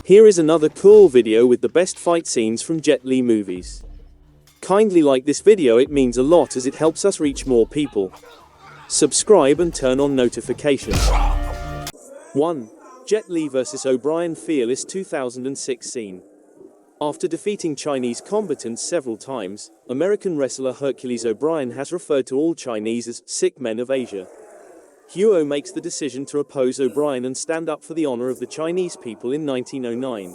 Here is another cool video with the best fight scenes from Jet Li movies. Kindly like this video, it means a lot as it helps us reach more people. Subscribe and turn on notifications. 1. Jet Li vs O'Brien Fearless 2006 scene. After defeating Chinese combatants several times, American wrestler Hercules O'Brien has referred to all Chinese as sick men of Asia. Huo makes the decision to oppose O'Brien and stand up for the honor of the Chinese people in 1909.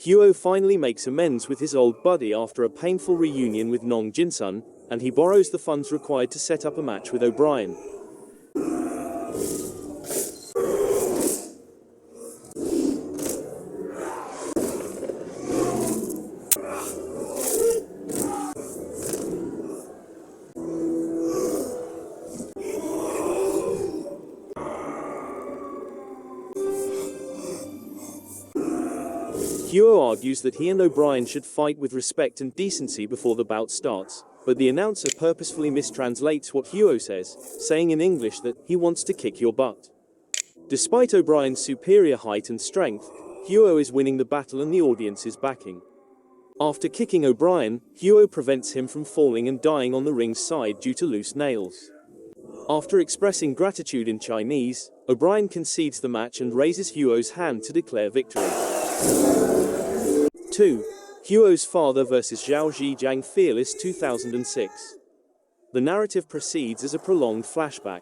Huo finally makes amends with his old buddy after a painful reunion with Nong Jinsun, and he borrows the funds required to set up a match with O'Brien. Huo argues that he and O'Brien should fight with respect and decency before the bout starts, but the announcer purposefully mistranslates what Huo says, saying in English that he wants to kick your butt. Despite O'Brien's superior height and strength, Huo is winning the battle and the audience is backing. After kicking O'Brien, Huo prevents him from falling and dying on the ring's side due to loose nails. After expressing gratitude in Chinese, O'Brien concedes the match and raises Huo's hand to declare victory. 2. Huo's father vs Zhao Zhijiang Fearless 2006. The narrative proceeds as a prolonged flashback.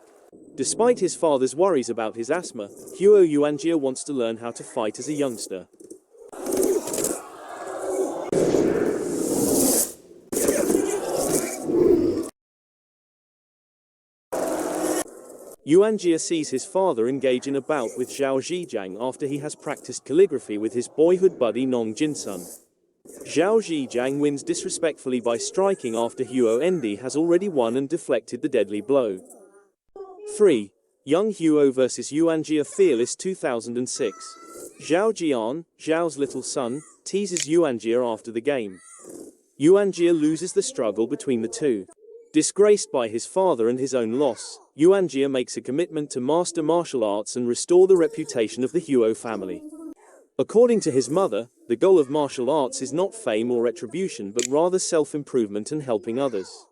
Despite his father's worries about his asthma, Huo Yuanjia wants to learn how to fight as a youngster. Yuanjia sees his father engage in a bout with Zhao Zhijiang after he has practiced calligraphy with his boyhood buddy Nong Jinsun. Zhao Zhijiang wins disrespectfully by striking after Huo Endi has already won and deflected the deadly blow. 3. Young Huo vs Yuanjia Fearless 2006. Zhao Jian, Zhao's little son, teases Yuanjia after the game. Yuanjia loses the struggle between the two. Disgraced by his father and his own loss, Yuanjia makes a commitment to master martial arts and restore the reputation of the Huo family. According to his mother, the goal of martial arts is not fame or retribution but rather self-improvement and helping others.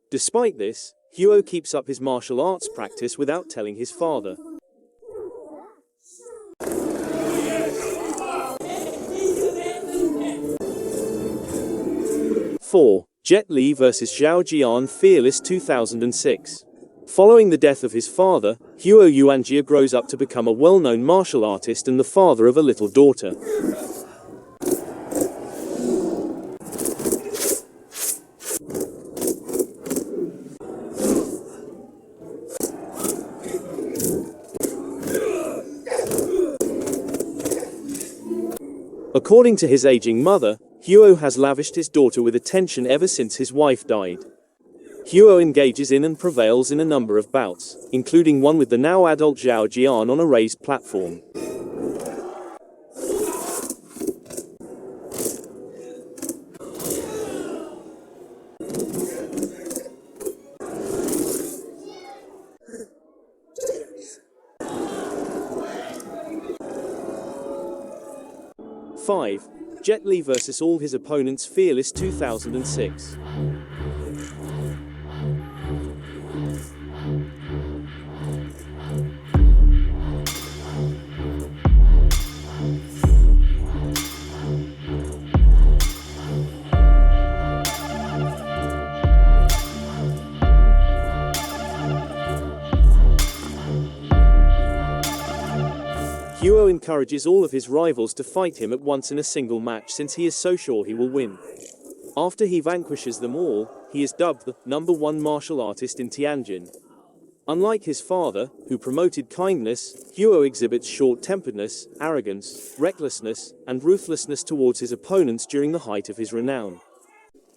Despite this, Huo keeps up his martial arts practice without telling his father. 4. Jet Li vs Zhao Jian Fearless 2006. Following the death of his father, Huo Yuanjia grows up to become a well-known martial artist and the father of a little daughter. According to his aging mother, Huo has lavished his daughter with attention ever since his wife died. Huo engages in and prevails in a number of bouts, including one with the now adult Zhao Jian on a raised platform. Five. Jet Li vs all his opponents Fearless 2006. Huo encourages all of his rivals to fight him at once in a single match since he is so sure he will win. After he vanquishes them all, he is dubbed the #1 martial artist in Tianjin. Unlike his father, who promoted kindness, Huo exhibits short-temperedness, arrogance, recklessness, and ruthlessness towards his opponents during the height of his renown.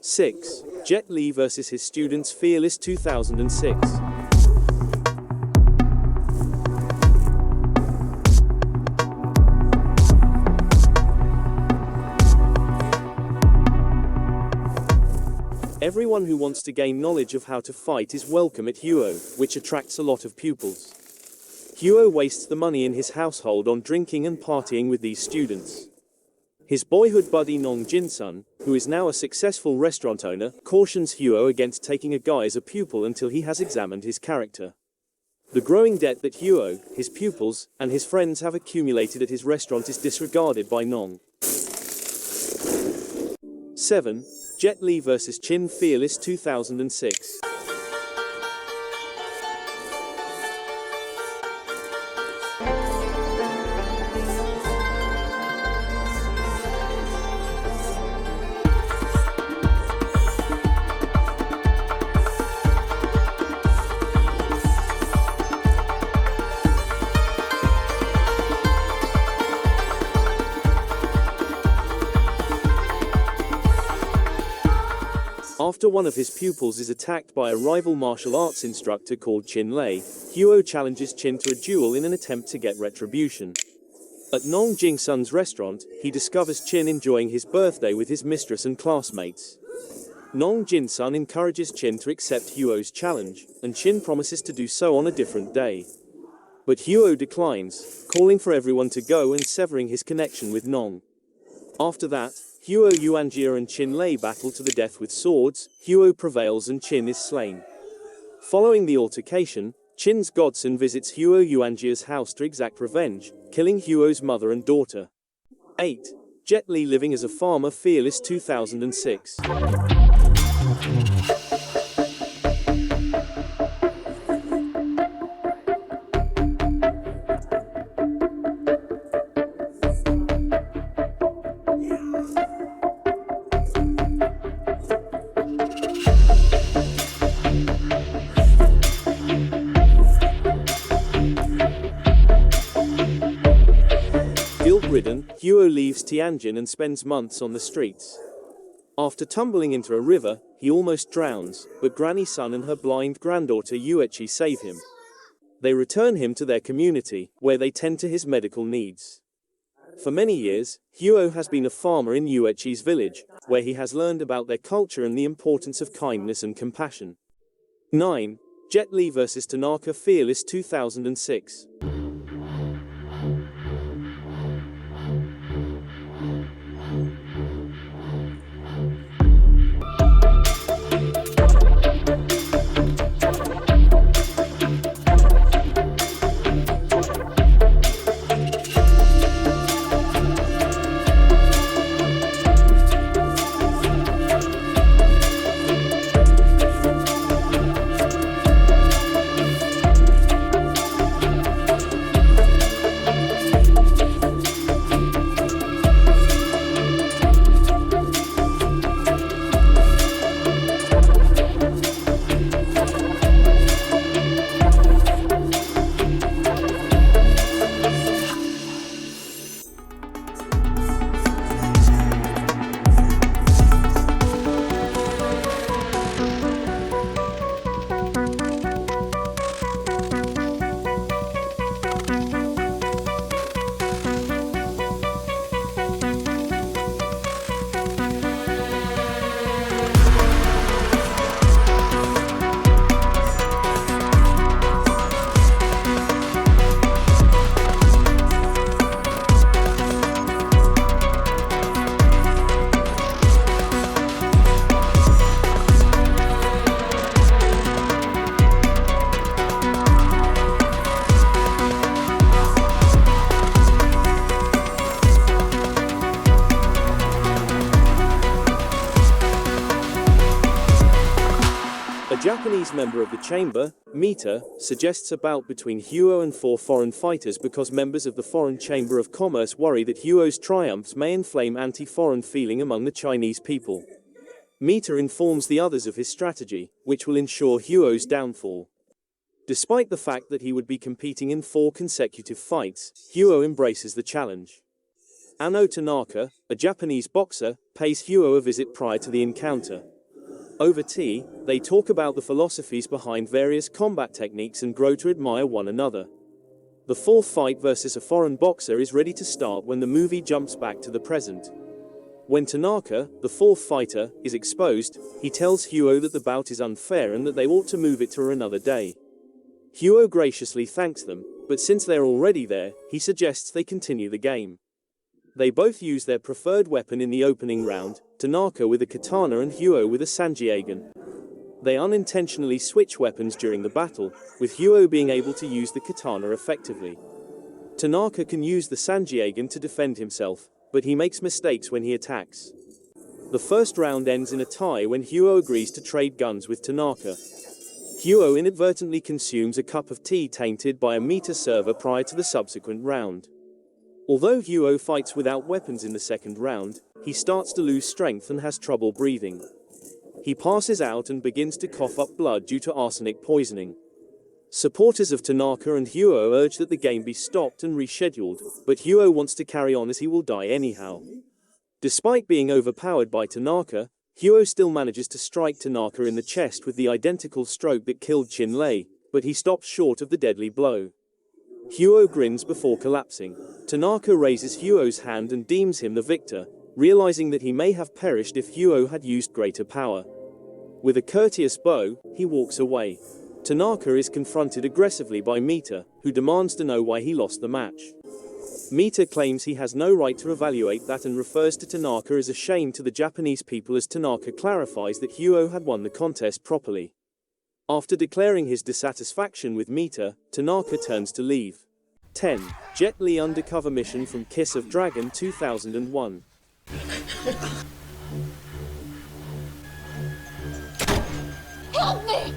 6. Jet Li vs his students Fearless 2006. Everyone who wants to gain knowledge of how to fight is welcome at Huo, which attracts a lot of pupils. Huo wastes the money in his household on drinking and partying with these students. His boyhood buddy Nong Jin-sun, who is now a successful restaurant owner, cautions Huo against taking a guy as a pupil until he has examined his character. The growing debt that Huo, his pupils, and his friends have accumulated at his restaurant is disregarded by Nong. 7. Jet Li vs. Chin Fearless 2006. After one of his pupils is attacked by a rival martial arts instructor called Chin Lei, Huo challenges Chin to a duel in an attempt to get retribution. At Nong Jing-sun's restaurant, he discovers Chin enjoying his birthday with his mistress and classmates. Nong Jin-sun encourages Chin to accept Huo's challenge, and Chin promises to do so on a different day. But Huo declines, calling for everyone to go and severing his connection with Nong. After that, Huo Yuanjia and Chin Lei battle to the death with swords. Huo prevails and Chin is slain. Following the altercation, Chin's godson visits Huo Yuanjia's house to exact revenge, killing Huo's mother and daughter. 8. Jet Li living as a farmer Fearless 2006. Guilt-ridden, Huo leaves Tianjin and spends months on the streets. After tumbling into a river, he almost drowns, but Granny Sun and her blind granddaughter Yueqi save him. They return him to their community, where they tend to his medical needs. For many years, Huo has been a farmer in Yueqi's village, where he has learned about their culture and the importance of kindness and compassion. 9. Jet Li vs. Tanaka Fearless 2006. A Japanese member of the chamber, Mita, suggests a bout between Huo and 4 foreign fighters because members of the Foreign Chamber of Commerce worry that Huo's triumphs may inflame anti-foreign feeling among the Chinese people. Mita informs the others of his strategy, which will ensure Huo's downfall. Despite the fact that he would be competing in 4 consecutive fights, Huo embraces the challenge. Anno Tanaka, a Japanese boxer, pays Huo a visit prior to the encounter. Over tea, they talk about the philosophies behind various combat techniques and grow to admire one another. The 4th fight versus a foreign boxer is ready to start when the movie jumps back to the present. When Tanaka, the 4th fighter, is exposed, he tells Huo that the bout is unfair and that they ought to move it to another day. Huo graciously thanks them, but since they're already there, he suggests they continue the game. They both use their preferred weapon in the opening round, Tanaka with a katana and Huo with a sanjiagen. They unintentionally switch weapons during the battle, with Huo being able to use the katana effectively. Tanaka can use the sanjiagen to defend himself, but he makes mistakes when he attacks. The first round ends in a tie when Huo agrees to trade guns with Tanaka. Huo inadvertently consumes a cup of tea tainted by a meter server prior to the subsequent round. Although Huo fights without weapons in the second round, he starts to lose strength and has trouble breathing. He passes out and begins to cough up blood due to arsenic poisoning. Supporters of Tanaka and Huo urge that the game be stopped and rescheduled, but Huo wants to carry on as he will die anyhow. Despite being overpowered by Tanaka, Huo still manages to strike Tanaka in the chest with the identical stroke that killed Chin-Lei, but he stops short of the deadly blow. Huo grins before collapsing. Tanaka raises Huo's hand and deems him the victor, realizing that he may have perished if Huo had used greater power. With a courteous bow, he walks away. Tanaka is confronted aggressively by Mita, who demands to know why he lost the match. Mita claims he has no right to evaluate that and refers to Tanaka as a shame to the Japanese people as Tanaka clarifies that Huo had won the contest properly. After declaring his dissatisfaction with Mita, Tanaka turns to leave. 10. Jet Li Undercover Mission from Kiss of Dragon 2001. Help me!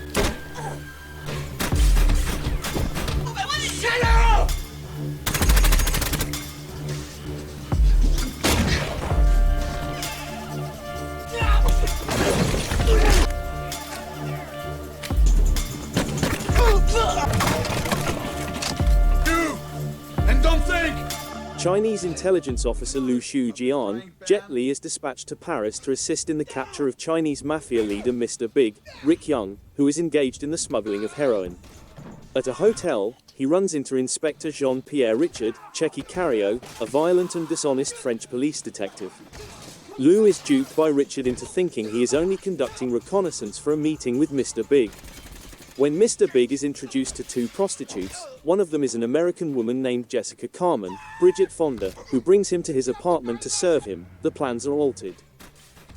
Shut up! And don't think! Chinese intelligence officer Lu Xiujian, Jet Li is dispatched to Paris to assist in the capture of Chinese mafia leader Mr. Big, Rick Young, who is engaged in the smuggling of heroin. At a hotel, he runs into Inspector Jean-Pierre Richard, Checky Cario, a violent and dishonest French police detective. Lou is duped by Richard into thinking he is only conducting reconnaissance for a meeting with Mr. Big. When Mr. Big is introduced to two prostitutes, one of them is an American woman named Jessica Carmen, Bridget Fonda, who brings him to his apartment to serve him. The plans are altered.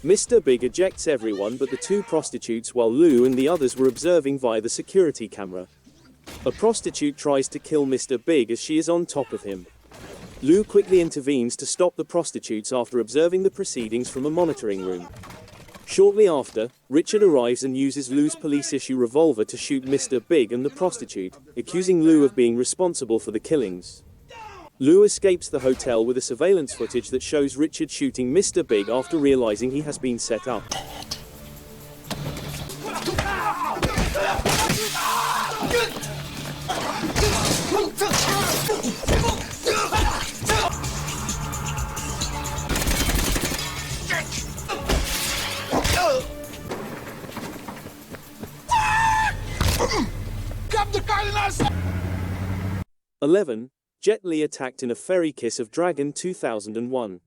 Mr. Big ejects everyone but the two prostitutes while Lou and the others were observing via the security camera. A prostitute tries to kill Mr. Big as she is on top of him. Lou quickly intervenes to stop the prostitutes after observing the proceedings from a monitoring room. Shortly after, Richard arrives and uses Lou's police-issue revolver to shoot Mr. Big and the prostitute, accusing Lou of being responsible for the killings. Lou escapes the hotel with a surveillance footage that shows Richard shooting Mr. Big after realizing he has been set up. Grab the car! 11. Jet Li attacked in a Ferry Kiss of Dragon 2001.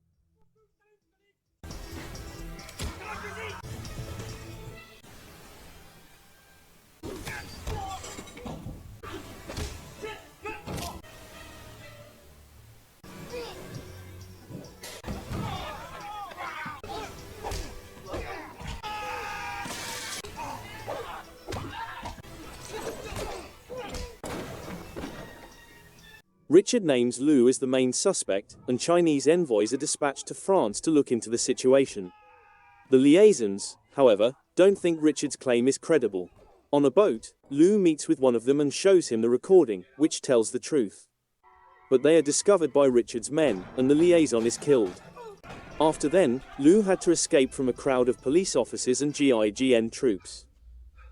Richard names Lou as the main suspect, and Chinese envoys are dispatched to France to look into the situation. The liaisons, however, don't think Richard's claim is credible. On a boat, Lou meets with one of them and shows him the recording, which tells the truth. But they are discovered by Richard's men, and the liaison is killed. After then, Lou had to escape from a crowd of police officers and GIGN troops.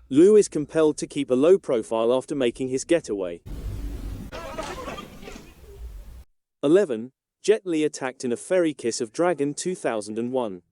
Lou is compelled to keep a low profile after making his getaway. 11. Jet Li attacked in a Ferry Kiss of Dragon 2001.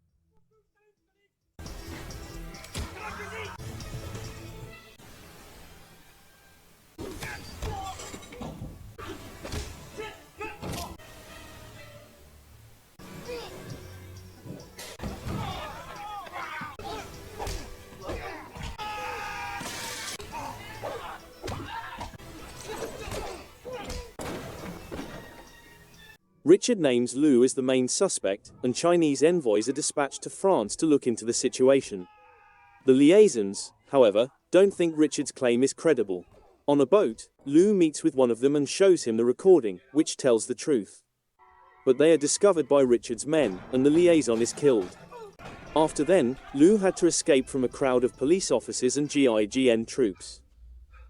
Richard names Lou as the main suspect, and Chinese envoys are dispatched to France to look into the situation. The liaisons, however, don't think Richard's claim is credible. On a boat, Lou meets with one of them and shows him the recording, which tells the truth. But they are discovered by Richard's men, and the liaison is killed. After then, Lou had to escape from a crowd of police officers and GIGN troops.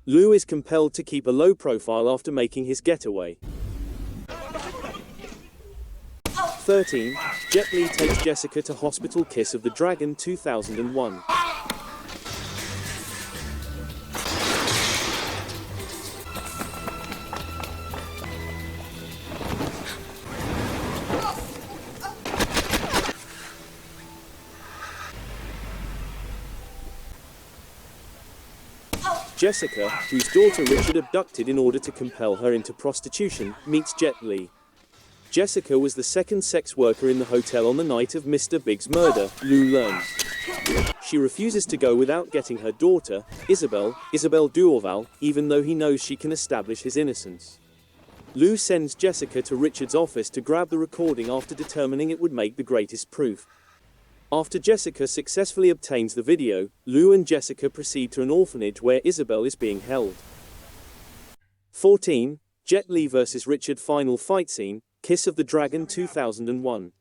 Lou is compelled to keep a low profile after making his getaway. 13. Jet Li takes Jessica to hospital. Kiss of the Dragon 2001. Jessica, whose daughter Richard abducted in order to compel her into prostitution, meets Jet Li. Jessica was the second sex worker in the hotel on the night of Mr. Big's murder, Lou learns. She refuses to go without getting her daughter, Isabel Duorval, even though he knows she can establish his innocence. Lou sends Jessica to Richard's office to grab the recording after determining it would make the greatest proof. After Jessica successfully obtains the video, Lou and Jessica proceed to an orphanage where Isabel is being held. 14. Jet Li vs. Richard final fight scene, Kiss of the Dragon 2001.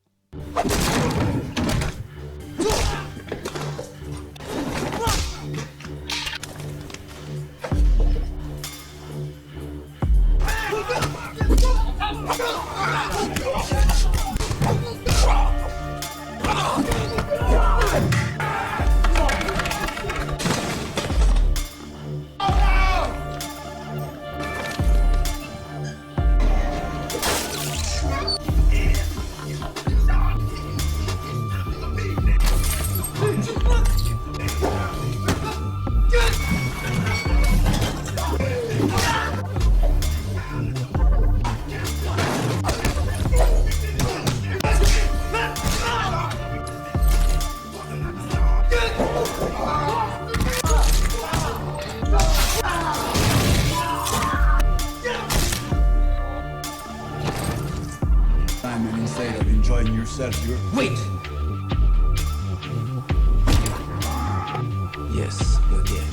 And instead of enjoying yourself, you're... Wait! Yes, you're dead.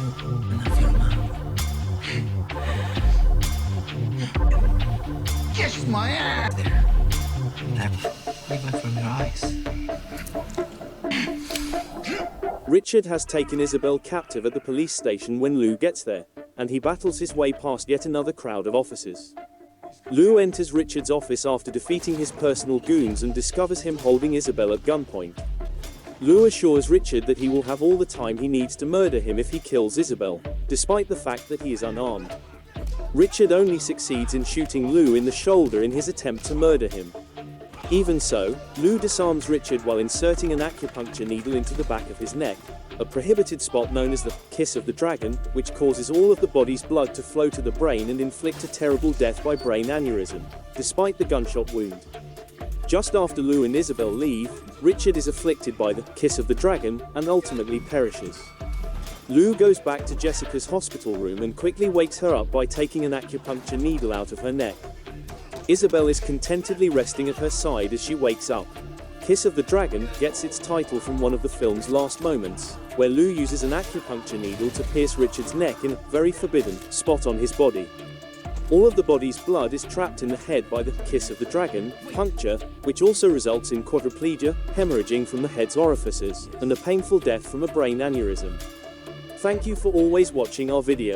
And I feel now. Kiss my ass! There. Even from your eyes. Richard has taken Isabel captive at the police station when Lou gets there, and he battles his way past yet another crowd of officers. Lou enters Richard's office after defeating his personal goons and discovers him holding Isabel at gunpoint. Lou assures Richard that he will have all the time he needs to murder him if he kills Isabel, despite the fact that he is unarmed. Richard only succeeds in shooting Lou in the shoulder in his attempt to murder him. Even so, Lou disarms Richard while inserting an acupuncture needle into the back of his neck, a prohibited spot known as the Kiss of the Dragon, which causes all of the body's blood to flow to the brain and inflict a terrible death by brain aneurysm, despite the gunshot wound. Just after Lou and Isabel leave, Richard is afflicted by the Kiss of the Dragon and ultimately perishes. Lou goes back to Jessica's hospital room and quickly wakes her up by taking an acupuncture needle out of her neck. Isabel is contentedly resting at her side as she wakes up. Kiss of the Dragon gets its title from one of the film's last moments, where Lou uses an acupuncture needle to pierce Richard's neck in a very forbidden spot on his body. All of the body's blood is trapped in the head by the Kiss of the Dragon puncture, which also results in quadriplegia, hemorrhaging from the head's orifices, and a painful death from a brain aneurysm. Thank you for always watching our video.